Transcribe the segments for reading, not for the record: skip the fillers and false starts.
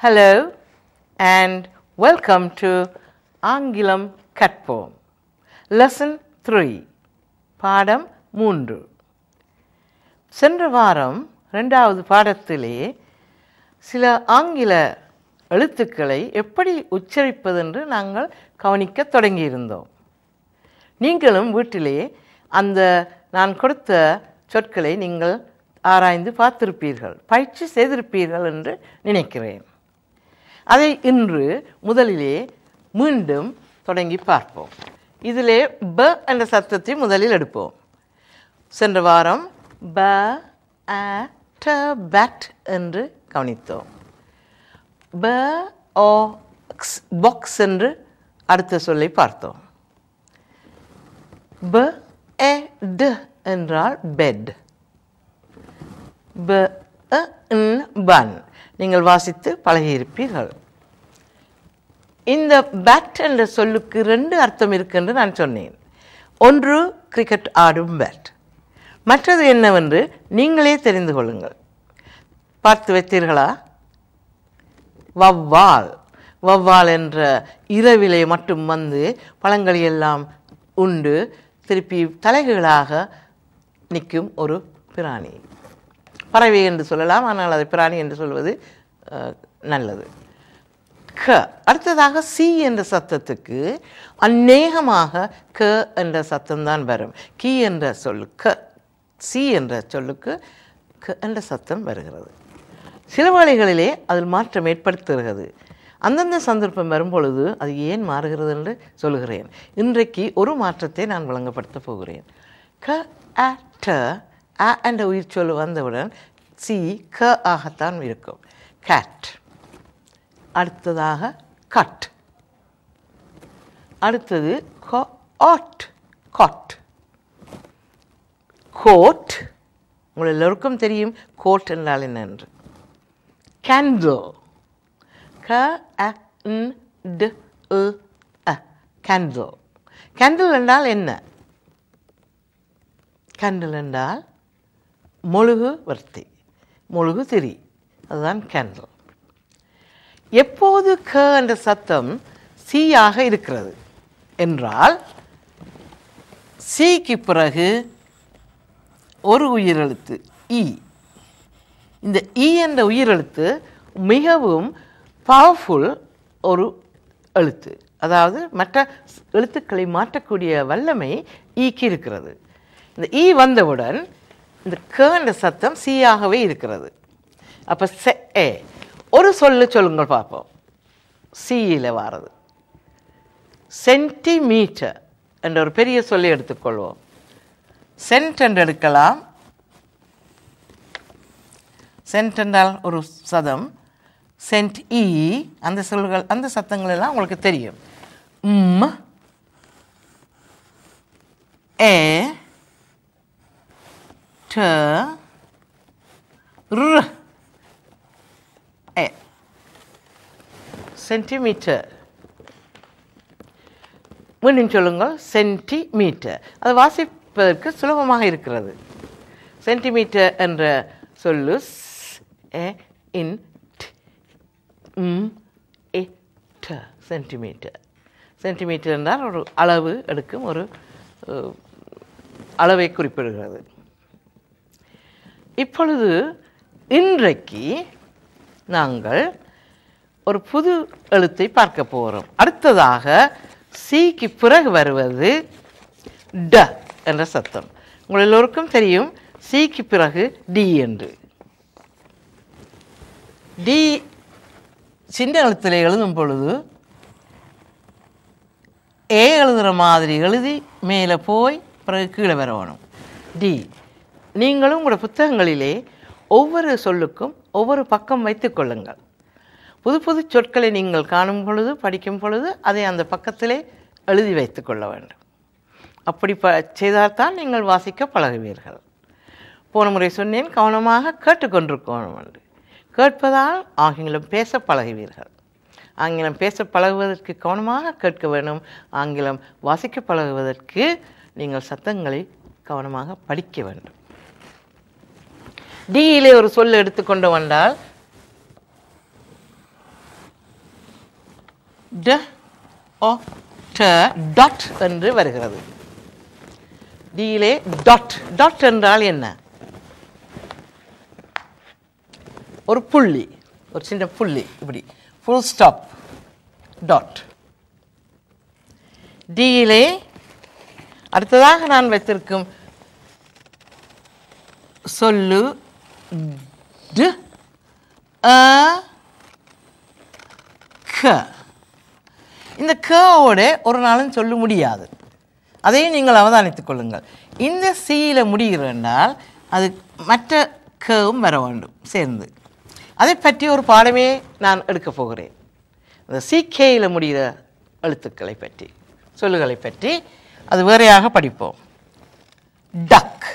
Hello and welcome to ஆங்கிலம் கற்போம். Lesson 3 பாடம் 3. சென்ற வாரம் 2வது பாடத்திலே சில ஆங்கில எழுத்துக்களை எப்படி உச்சரிப்பது என்று நாங்கள் கவனிக்க தொடங்கியிருந்தோம். நீங்களும் வீட்டிலே அந்த நான் கொடுத்த சொற்களை நீங்கள் ஆராய்ந்து பார்த்திருப்பீர்கள், பயிற்சி செய்திருப்பீர்கள் என்று நினைக்கிறேன். அதை இன்று முதலிலே மீண்டும் தொடங்கி பார்ப்போம். இதிலே ப என்ற சத்தத்தை முதலில் எடுப்போம். சென்ற வாரம் ப அ ட பேட் என்று கவனித்தோம். ப ஓ பாக்ஸ் என்று அடுத்த சொல்லை பார்த்தோம். ப எ ட் என்றால் பெட். ப பன் நீங்கள் வாசித்து பழகியிருப்பீர்கள். இந்த பேட் என்ற சொல்லுக்கு 2 அர்த்தம் இருக்கு என்று நான் சொன்னேன். ஒன்று கிரிக்கெட் ஆடும் பேட், மற்றது என்னவென்று நீங்களே தெரிந்து கொள்ளுங்கள். பார்த்து வைத்தீர்களா? வவ்வால். வவ்வால் என்ற இரவிலே மட்டும் வந்து பழங்களை எல்லாம் உண்டு திருப்பி தலைகளாக நிற்கும் ஒரு பிராணி. பறவை என்று சொல்லலாம், ஆனால் அதை பிராணி என்று சொல்வது நல்லது. க அடுத்ததாக சி என்ற சத்தத்துக்கு அநேகமாக க என்ற சத்தம்தான் வரும். கி என்ற சொல்லுக்கு சி என்ற சொல்லுக்கு க என்ற சத்தம் வருகிறது. சில வேளைகளிலே அதில் மாற்றம் ஏற்படுத்துகிறது. அந்தந்த சந்தர்ப்பம் வரும்பொழுது அது ஏன் மாறுகிறது என்று சொல்லுகிறேன். இன்றைக்கு ஒரு மாற்றத்தை நான் வழங்கப்படுத்த போகிறேன். க அ ட அ என்ற உயிர் சொல் வந்தவுடன் சி க ஆகத்தான் இருக்கும். கேட். அடுத்ததாக கட். அடுத்தது கோட். காட். கோட். உங்கள் எல்லோருக்கும் தெரியும் கோட் என்றால் என்ன என்று. கேண்டில். க அ ந் ட் இ அ கேண்டில். கேண்டில் என்றால் என்ன? கேண்டில் என்றால் மொழுகு வர்த்தி, மொழுகு திரி, அதுதான் கேண்டில். எப்போது க என்ற சத்தம் சீயாக இருக்கிறது என்றால் சீக்கு பிறகு ஒரு உயிரெழுத்து இ. இந்த இ என்ற உயிரெழுத்து மிகவும் பவர்ஃபுல் ஒரு எழுத்து, அதாவது மற்ற எழுத்துக்களை மாற்றக்கூடிய வல்லமை ஈக்கு இருக்கிறது. இந்த ஈ வந்தவுடன் இந்த க என்ற சத்தம் சீயாகவே இருக்கிறது. அப்போ ஒரு சொல்லு சொல்லுங்கள் பார்ப்போம். சியில் வாரது சென்டிமீட்டர் என்ற ஒரு பெரிய சொல்லி எடுத்துக்கொள்வோம். சென்ட் என்று எடுக்கலாம். சென்ட் என்றால் ஒரு சதம். சென்ட் இ அந்த சொல்கள் அந்த சத்தங்கள் எல்லாம் உங்களுக்கு தெரியும். ஏ ட ர் ஏ சென்டிமீட்டர். மீண்டும் சொல்லுங்கள், சென்டிமீட்டர். அது வாசிப்பதற்கு சுலபமாக இருக்கிறது. சென்டிமீட்டர் என்ற சொல்லு சென்டிமீட்டர். சென்டிமீட்டர் என்றால் ஒரு அளவு எடுக்கும், ஒரு அளவை குறிப்பிடுகிறது. இப்பொழுது இன்றைக்கு நாங்கள் ஒரு புது எழுத்தை பார்க்க போகிறோம். அடுத்ததாக சிக்கு பிறகு வருவது ட என்ற சத்தம். உங்கள் எல்லோருக்கும் தெரியும் சிக்கு பிறகு டி என்று. டி சின்ன எழுத்தில் எழுதும் பொழுது ஏ எழுதுகிற மாதிரி எழுதி மேலே போய் பிறகு கீழே வரணும். டி. நீங்களும் உங்களோட புத்தகங்களிலே ஒவ்வொரு சொல்லுக்கும் ஒவ்வொரு பக்கம் வைத்து கொள்ளுங்கள். புது புது சொற்களை நீங்கள் காணும் பொழுது படிக்கும் பொழுது அதை அந்த பக்கத்திலே எழுதி வைத்து கொள்ள வேண்டும். அப்படி செய்தால்தான் நீங்கள் வாசிக்க பழகுவீர்கள். போன முறை சொன்னேன், கவனமாக கேட்டுக்கொண்டிருக்கணும் என்று. கேட்பதால் ஆங்கிலம் பேச பழகுவீர்கள். ஆங்கிலம் பேச பழகுவதற்கு கவனமாக கேட்க வேண்டும். ஆங்கிலம் வாசிக்க பழகுவதற்கு நீங்கள் சத்தங்களை கவனமாக படிக்க வேண்டும். டியிலே ஒரு சொல் எடுத்துக்கொண்டு வந்தால் ட ஓ ட டாட் என்று வருகிறது. டியிலே டாட். டாட் என்றால் என்ன? ஒரு புள்ளி, ஒரு சின்ன புள்ளி, இப்படி ஃபுல் ஸ்டாப், டாட். டியிலே அடுத்ததாக நான் வைத்திருக்கும் சொல்லு டு அ க. இந்த கவோட ஒரு நாளும் சொல்ல முடியாது. அதையும் நீங்கள் அவதானித்துக் கொள்ளுங்கள். இந்த சியில் முடிகிறனால் அது மற்ற கவும் வர வேண்டும் சேர்ந்து. அதை பற்றி ஒரு பாடமே நான் எடுக்கப் போகிறேன். அந்த சிகேயில் முடிகிற எழுத்துக்களை பற்றி, சொல்லுகளை பற்றி அது வேறையாக படிப்போம். டக்.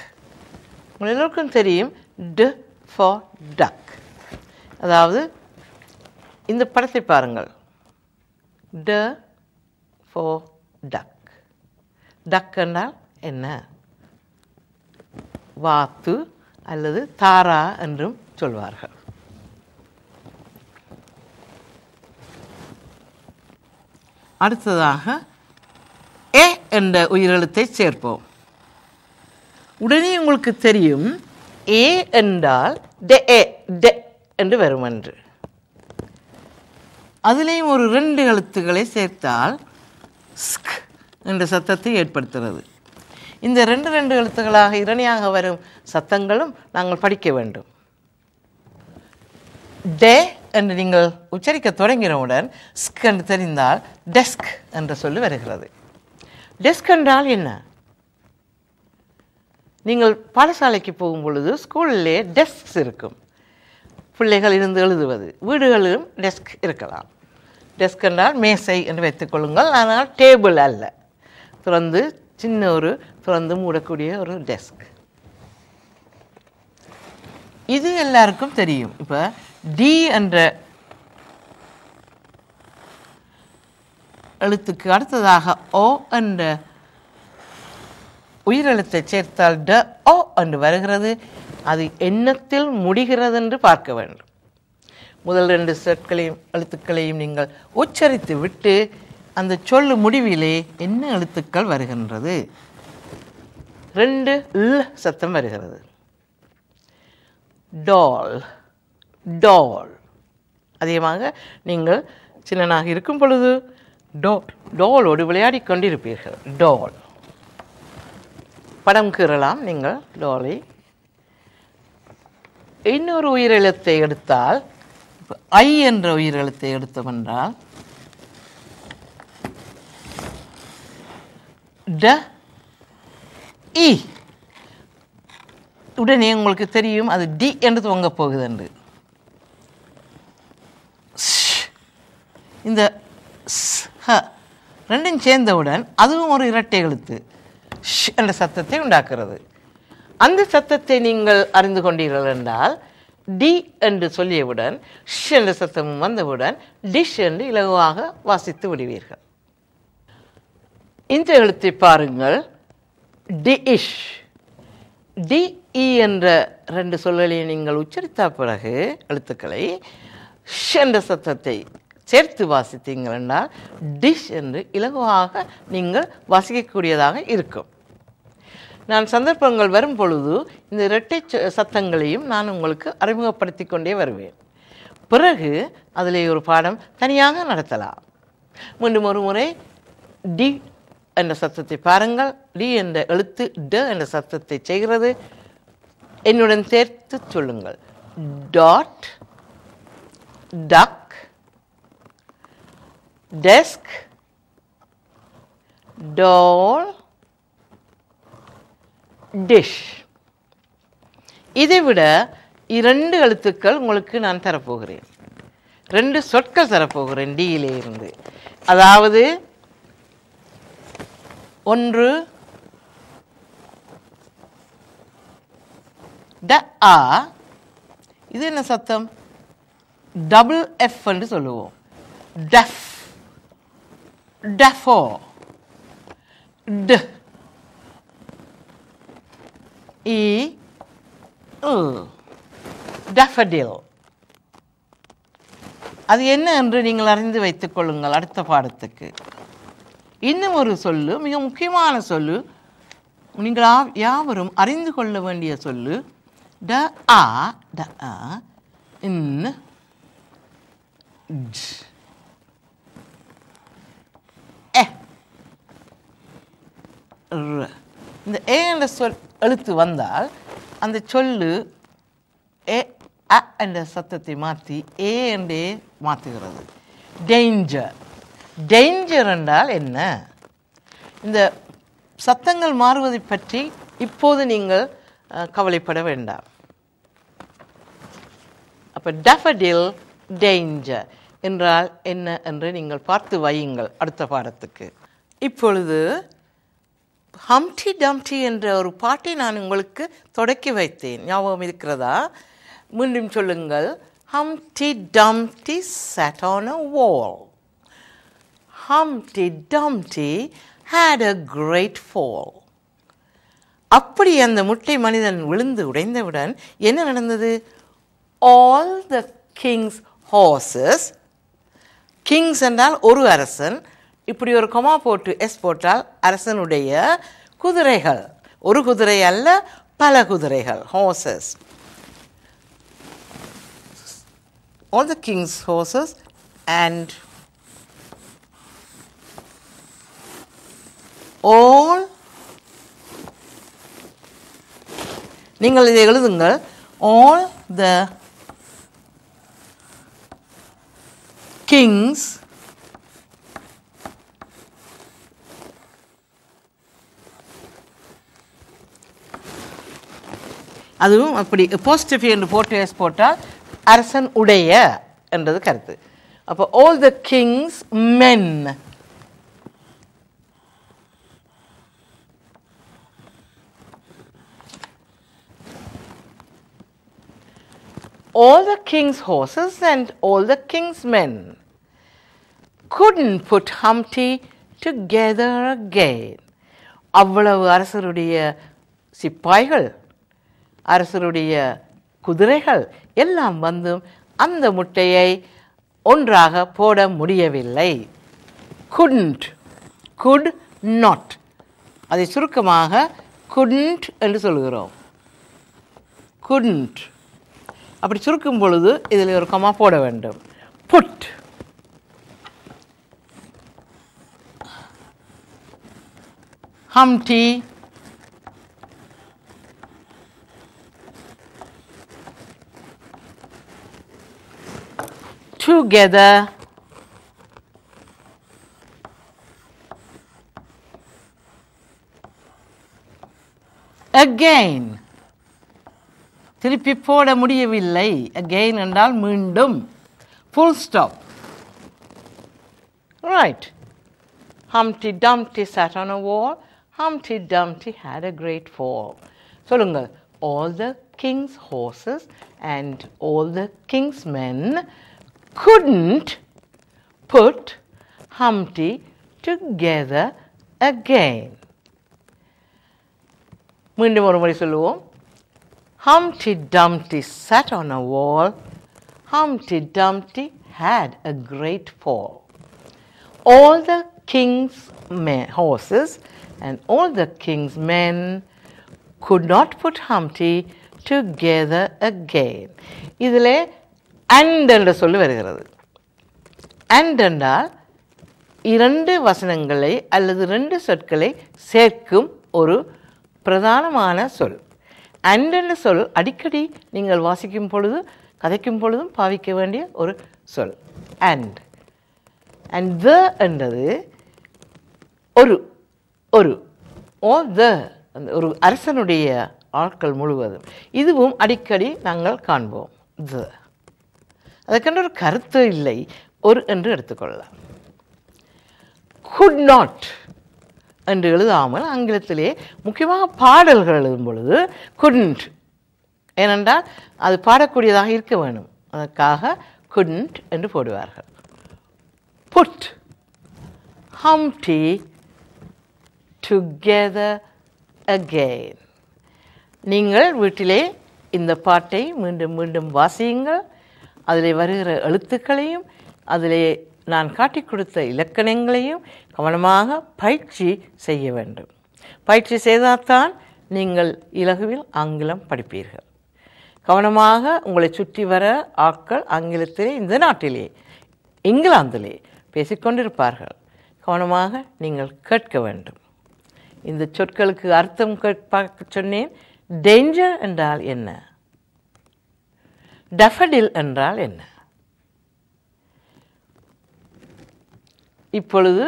உங்கள் எல்லோருக்கும் தெரியும் டு ஃபார் டக். அதாவது இந்த படத்தை பாருங்கள். ட ஃபார் டக். டக் என்றால் என்ன? வாத்து அல்லது தாரா என்றும் சொல்வார்கள். அடுத்ததாக ஏ என்ற உயிரெழுத்தை சேர்ப்போம். உடனே உங்களுக்கு தெரியும் ஏ என்றால் டெ ஏ டெ என்று வரும் என்று. அதிலேயும் ஒரு 2 எழுத்துக்களை சேர்த்தால் ஸ்க் என்ற சத்தத்தை ஏற்படுத்துகிறது. இந்த 2 எழுத்துக்களாக இரணையாக வரும் சத்தங்களும் நாங்கள் படிக்க வேண்டும். டே என்று நீங்கள் உச்சரிக்க தொடங்கினவுடன் ஸ்க் என்று தெரிந்தால் டெஸ்க் என்ற சொல்லு வருகிறது. டெஸ்க் என்றால் என்ன? நீங்கள் பாடசாலைக்கு போகும் பொழுது ஸ்கூலிலே டெஸ்க்ஸ் இருக்கும். பிள்ளைகள் இருந்து எழுதுவது. வீடுகளிலும் டெஸ்க் இருக்கலாம். டெஸ்க் என்றால் மேசை என்று வைத்துக்கொள்ளுங்கள். ஆனால் டேபிள் அல்ல. திறந்து மூடக்கூடிய ஒரு டெஸ்க். இது எல்லாருக்கும் தெரியும். இப்போ டி என்ற எழுத்துக்கு அடுத்ததாக ஓ என்ற உயிரெழுத்தை சேர்த்தால் ட ஓ என்று வருகிறது. அது எண்ணத்தில் முடிகிறது என்று பார்க்க வேண்டும். முதல் 2 சொற்களையும் எழுத்துக்களையும் நீங்கள் உச்சரித்து விட்டு அந்த சொல்லு முடிவிலே என்ன எழுத்துக்கள் வருகின்றது? 2 ல் சத்தம் வருகிறது. டால், டால். அதிகமாக நீங்கள் சின்னனாக இருக்கும் பொழுது டாலோடு விளையாடி கொண்டிருப்பீர்கள். டால். படம் கீறலாம் நீங்கள் டாலை. இன்னொரு உயிரெழுத்தை எடுத்தால், ஐ என்ற உயிரெழுத்தை எடுத்தோம் என்றால் ட இ. உடனே உங்களுக்கு தெரியும் அது டி என்று துவங்க போகுது என்று. இந்த ரெண்டும் சேர்ந்தவுடன் அதுவும் ஒரு இரட்டை எழுத்து ஷ் என்ற சத்தத்தை உண்டாக்குறது. அந்த சத்தத்தை நீங்கள் அறிந்து கொண்டீர்கள் என்றால் டி என்று சொல்லியவுடன் ஷ் என்ற சத்தமும் வந்தவுடன் டிஷ் என்று இலகுவாக வாசித்து விடுவீர்கள். இந்த எழுத்தை பாருங்கள். டிஇஷ். டி இ என்ற 2 சொல்களை நீங்கள் உச்சரித்த பிறகு எழுத்துக்களை ஷ் என்ற சத்தத்தை சேர்த்து வாசித்தீங்கள் என்றால் டிஷ் என்று இலகுவாக நீங்கள் வாசிக்கக்கூடியதாக இருக்கும். நான் சந்தர்ப்பங்கள் வரும் பொழுது இந்த இரட்டை சத்தங்களையும் நான் உங்களுக்கு அறிமுகப்படுத்தி கொண்டே வருவேன். பிறகு அதிலே ஒரு பாடம் தனியாக நடத்தலாம். மீண்டும் ஒரு முறை டி என்ற சத்தத்தை பாருங்கள். டி என்ற எழுத்து ட என்ற சத்தத்தை செய்கிறது. என்னுடன் சேர்த்து சொல்லுங்கள். டாட், டக், டெஸ்க், டால், டிஷ். இதை விட 2 எழுத்துக்கள் உங்களுக்கு நான் தரப்போகிறேன். 2 சொற்கள் தரப்போகிறேன் டியிலே இருந்து. அதாவது ஒன்று ட ஆ. இது என்ன சத்தம்? டபுள் எஃப் என்று சொல்லுவோம். டஃப், டஃபோ, ட இ டஃபடில். அது என்ன என்று நீங்கள் அறிந்து வைத்துக் கொள்ளுங்கள் அடுத்த பாடத்துக்கு. இன்னும் ஒரு சொல்லு, மிக முக்கியமான சொல்லு, நீங்கள் யாவரும் அறிந்து கொள்ள வேண்டிய சொல்லு. ட ஆ இன் இந்த ஏ என்ற சொல் எழுத்து வந்தால் அந்த சொல்லு ஏ அ என்ற சத்தத்தை மாற்றி ஏ என்றே மாற்றுகிறது. டேஞ்சர். டேஞ்சர் என்றால் என்ன? இந்த சத்தங்கள் மாறுவதை பற்றி இப்போது நீங்கள் கவலைப்பட வேண்டாம். அப்போ டஃபடில் டேஞ்சர் என்றால் என்ன என்று நீங்கள் பார்த்து வையுங்கள் அடுத்த பாடத்துக்கு. இப்பொழுது ஹம்டி டம்டி என்ற ஒரு பாட்டை நான் உங்களுக்கு தொடக்கி வைத்தேன், ஞாபகம் இருக்கிறதா? மீண்டும் சொல்லுங்கள். Humpty Dumpty sat on a wall. Humpty Dumpty had a great fall. அப்படி அந்த முட்டை மனிதன் விழுந்து உடைந்தவுடன் என்ன நடந்தது? All the king's horses, Kings என்றால் ஒரு அரசன், இப்படி ஒரு கொமா போட்டு எஸ் போட்டால் அரசனுடைய குதிரைகள், ஒரு குதிரை அல்ல பல குதிரைகள், horses. All the king's horses and all, நீங்கள் இதை எழுதுங்கள், all the kings அதுவும் அப்படி apostrophe என்று போட்டு எஸ் போட்டால் அரசன் உடைய என்றது கருத்து. அப்போ all the king's men, all the king's horses and all the king's men couldn't put Humpty together again. அவ்வளவு அரசருடைய சிப்பாய்கள், அரசருடைய குதிரைகள் எல்லாம் வந்தும் அந்த முட்டையை ஒன்றாக போட முடியவில்லை. couldn't, could not, அதை சுருக்கமாக couldn't என்று சொல்கிறோம். couldn't அப்படி சுருக்கும் பொழுது இதில் ஒரு கமா போட வேண்டும். put, Humpty together again. திருப்பி போட முடியவில்லை. again என்றால் மீண்டும். full stop. Right. Humpty Dumpty sat on a wall. Humpty Dumpty had a great fall. சொல்லுங்கள். all the king's horses and all the king's men couldn't put Humpty together again. மீண்டும் ஒரு முறை சொல்லுவோம். Humpty Dumpty sat on a wall. Humpty Dumpty had a great fall. All the king's horses and all the king's men could not put Humpty together again. இதிலே and என்ற சொல்லு வருகிறது. and என்றால் இரண்டு வசனங்களை அல்லது இரண்டு சொற்களை சேர்க்கும் ஒரு பிரதானமான சொல். and என்ற சொல் அடிக்கடி நீங்கள் வாசிக்கும் பொழுது கதைக்கும் பொழுதும் பாவிக்க வேண்டிய ஒரு சொல். and the என்றது ஒரு ஒரு all the ஒரு அரசனுடைய ஆட்கள் முழுவதும், இதுவும் அடிக்கடி நாங்கள் காண்போம். the அதற்கென்று ஒரு கருத்து இல்லை, ஒரு என்று எடுத்துக்கொள்ளலாம். could not என்று எழுதாமல் ஆங்கிலத்திலே முக்கியமாக பாடல்கள் எழுதும் பொழுது couldn't, ஏனென்றால் அது பாடக்கூடியதாக இருக்க வேண்டும், அதற்காக couldn't என்று போடுவார்கள். put Humpty together again. நீங்கள் வீட்டிலே இந்த பாட்டை மீண்டும் மீண்டும் வாசியுங்கள். அதில் வருகிற எழுத்துக்களையும் அதிலே நான் காட்டிக் கொடுத்த இலக்கணங்களையும் கவனமாக பயிற்சி செய்ய வேண்டும். பயிற்சி செய்தால்தான் நீங்கள் இலகுவில் ஆங்கிலம் படிப்பீர்கள். கவனமாக உங்களை சுற்றி வர ஆட்கள் ஆங்கிலத்திலே இந்த நாட்டிலே இங்கிலாந்திலே பேசிக்கொண்டிருப்பார்கள். கவனமாக நீங்கள் கேட்க வேண்டும். இந்த சொற்களுக்கு அர்த்தம் கேட்பார்க்க சொன்னேன். டேஞ்சர் என்றால் என்ன? டஃபடில் என்றால் என்ன? இப்பொழுது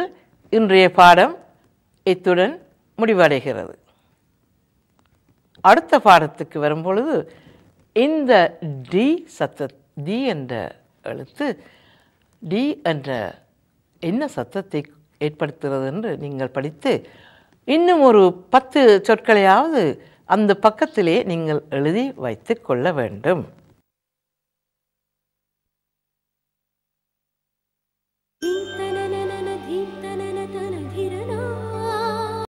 இன்றைய பாடம் இத்துடன் முடிவடைகிறது. அடுத்த பாடத்துக்கு வரும்பொழுது இந்த டி என்ற எழுத்து டி என்ற என்ன சத்தத்தை ஏற்படுத்துகிறது என்று நீங்கள் படித்து இன்னும் ஒரு 10 சொற்களையாவது அந்த பக்கத்திலே நீங்கள் எழுதி வைத்து கொள்ள வேண்டும்.